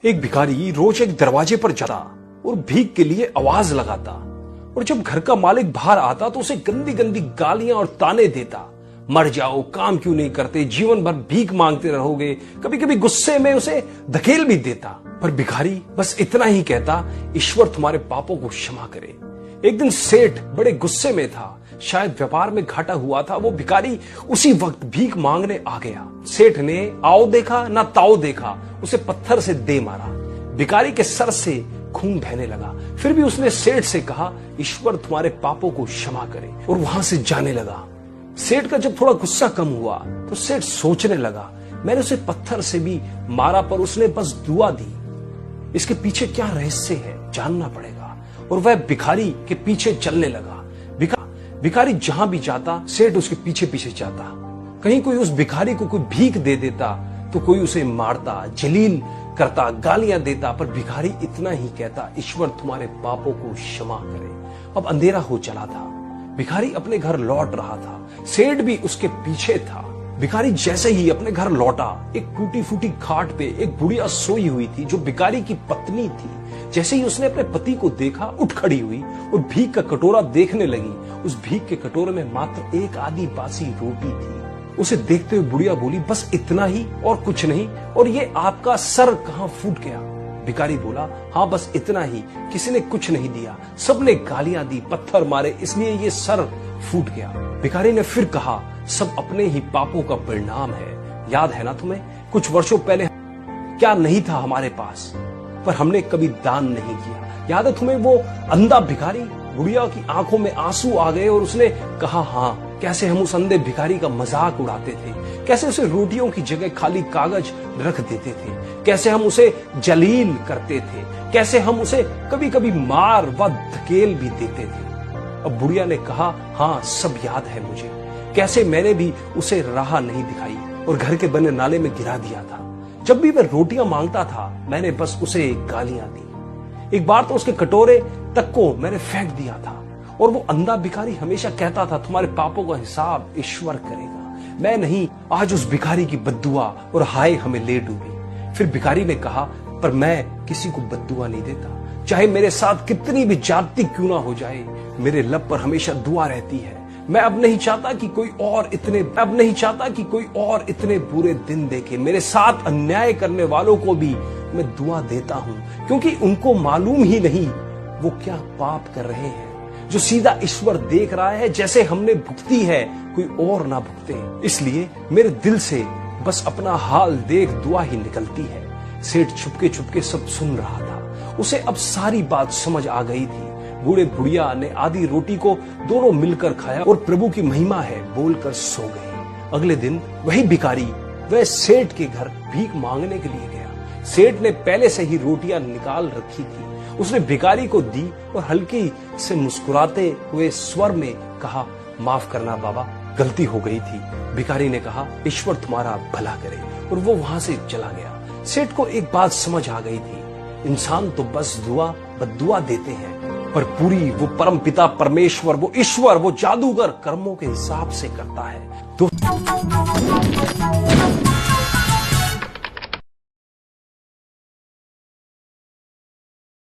एक भिखारी रोज एक दरवाजे पर जाता और भीख के लिए आवाज लगाता, और जब घर का मालिक बाहर आता तो उसे गंदी गंदी गालियां और ताने देता। मर जाओ, काम क्यों नहीं करते, जीवन भर भीख मांगते रहोगे। कभी कभी गुस्से में उसे धकेल भी देता, पर भिखारी बस इतना ही कहता, ईश्वर तुम्हारे पापों को क्षमा करे। एक दिन सेठ बड़े गुस्से में था, शायद व्यापार में घाटा हुआ था। वो भिखारी उसी वक्त भीख मांगने आ गया। सेठ ने आओ देखा ना ताओ देखा, उसे पत्थर से दे मारा। भिखारी के सर से खून बहने लगा। फिर भी उसने सेठ से कहा, ईश्वर तुम्हारे पापों को क्षमा करे, और वहां से जाने लगा। सेठ का जब थोड़ा गुस्सा कम हुआ तो सेठ सोचने लगा, मैंने उसे पत्थर से भी मारा पर उसने बस दुआ दी। इसके पीछे क्या रहस्य है, जानना पड़ेगा। और वह भिखारी के पीछे चलने लगा। भिखारी जहां भी जाता, सेठ उसके पीछे पीछे जाता। कहीं कोई उस भिखारी को कोई भीख दे देता तो कोई उसे मारता, जलील करता, गालियां देता, पर भिखारी इतना ही कहता, ईश्वर तुम्हारे पापों को क्षमा करे। अब अंधेरा हो चला था। भिखारी अपने घर लौट रहा था। सेठ भी उसके पीछे था। भिखारी जैसे ही अपने घर लौटा, एक टूटी फूटी खाट पे एक बुढ़िया सोई हुई थी जो भिखारी की पत्नी थी। जैसे ही उसने अपने पति को देखा, उठ खड़ी हुई और भीख का कटोरा देखने लगी। उस भीख के कटोरे में मात्र एक आधी बासी रोटी थी। उसे देखते हुए बुढ़िया बोली, बस इतना ही और कुछ नहीं, और ये आपका सर कहां फूट गया? भिखारी बोला, हाँ बस इतना ही, किसी ने कुछ नहीं दिया, सबने गालियां दी, पत्थर मारे, इसलिए ये सर फूट गया। भिखारी ने फिर कहा, सब अपने ही पापों का परिणाम है। याद है ना तुम्हें, कुछ वर्षों पहले क्या नहीं था हमारे पास, पर हमने कभी दान नहीं किया। याद है तुम्हें वो अंधा भिखारी? बुढ़िया की आंखों में आंसू आ गए और उसने कहा, हाँ, कैसे हम उस अंधे भिखारी का मजाक उड़ाते थे, कैसे उसे रोटियों की जगह खाली कागज रख देते थे, कैसे हम उसे जलील करते थे, कैसे हम उसे कभी कभी मार व धकेल भी देते थे। अब बुढ़िया ने कहा, हाँ सब याद है मुझे, कैसे मैंने भी उसे राह नहीं दिखाई और घर के बने नाले में गिरा दिया था। जब भी वह रोटियां मांगता था, मैंने बस उसे गालियां दी। एक बार तो उसके कटोरे तक को मैंने फेंक दिया था। और वो अंधा भिखारी हमेशा कहता था, तुम्हारे पापों का हिसाब ईश्वर करेगा। मैं नहीं, आज उस भिखारी की बद्दुआ और हाय हमें ले डूबी। फिर भिखारी ने कहा, पर मैं किसी को बद्दुआ नहीं देता, चाहे मेरे साथ कितनी भी ज्यादती क्यों ना हो जाए, मेरे लब पर हमेशा दुआ रहती है। मैं अब नहीं चाहता कि कोई और इतने बुरे दिन देखे। मेरे साथ अन्याय करने वालों को भी मैं दुआ देता हूं, क्योंकि उनको मालूम ही नहीं वो क्या पाप कर रहे हैं, जो सीधा ईश्वर देख रहा है। जैसे हमने भुगती है, कोई और ना भुगते। इसलिए मेरे दिल से बस अपना हाल देख दुआ ही निकलती है। सेठ छुपके छुपके सब सुन रहा था। उसे अब सारी बात समझ आ गई थी। बूढ़े बुढ़िया ने आधी रोटी को दोनों मिलकर खाया और प्रभु की महिमा है बोलकर सो गए। अगले दिन वही भिखारी वह सेठ के घर भीख मांगने के लिए गया। सेठ ने पहले से ही रोटियां निकाल रखी थी। उसने भिखारी को दी और हल्की से मुस्कुराते हुए स्वर में कहा, माफ करना बाबा, गलती हो गई थी। भिखारी ने कहा, ईश्वर तुम्हारा भला करे, और वो वहां से चला गया। सेठ को एक बात समझ आ गई थी, इंसान तो बस बद्दुआ देते हैं, पर पूरी वो परम पिता परमेश्वर, वो ईश्वर, वो जादूगर कर्मों के हिसाब से करता है। तो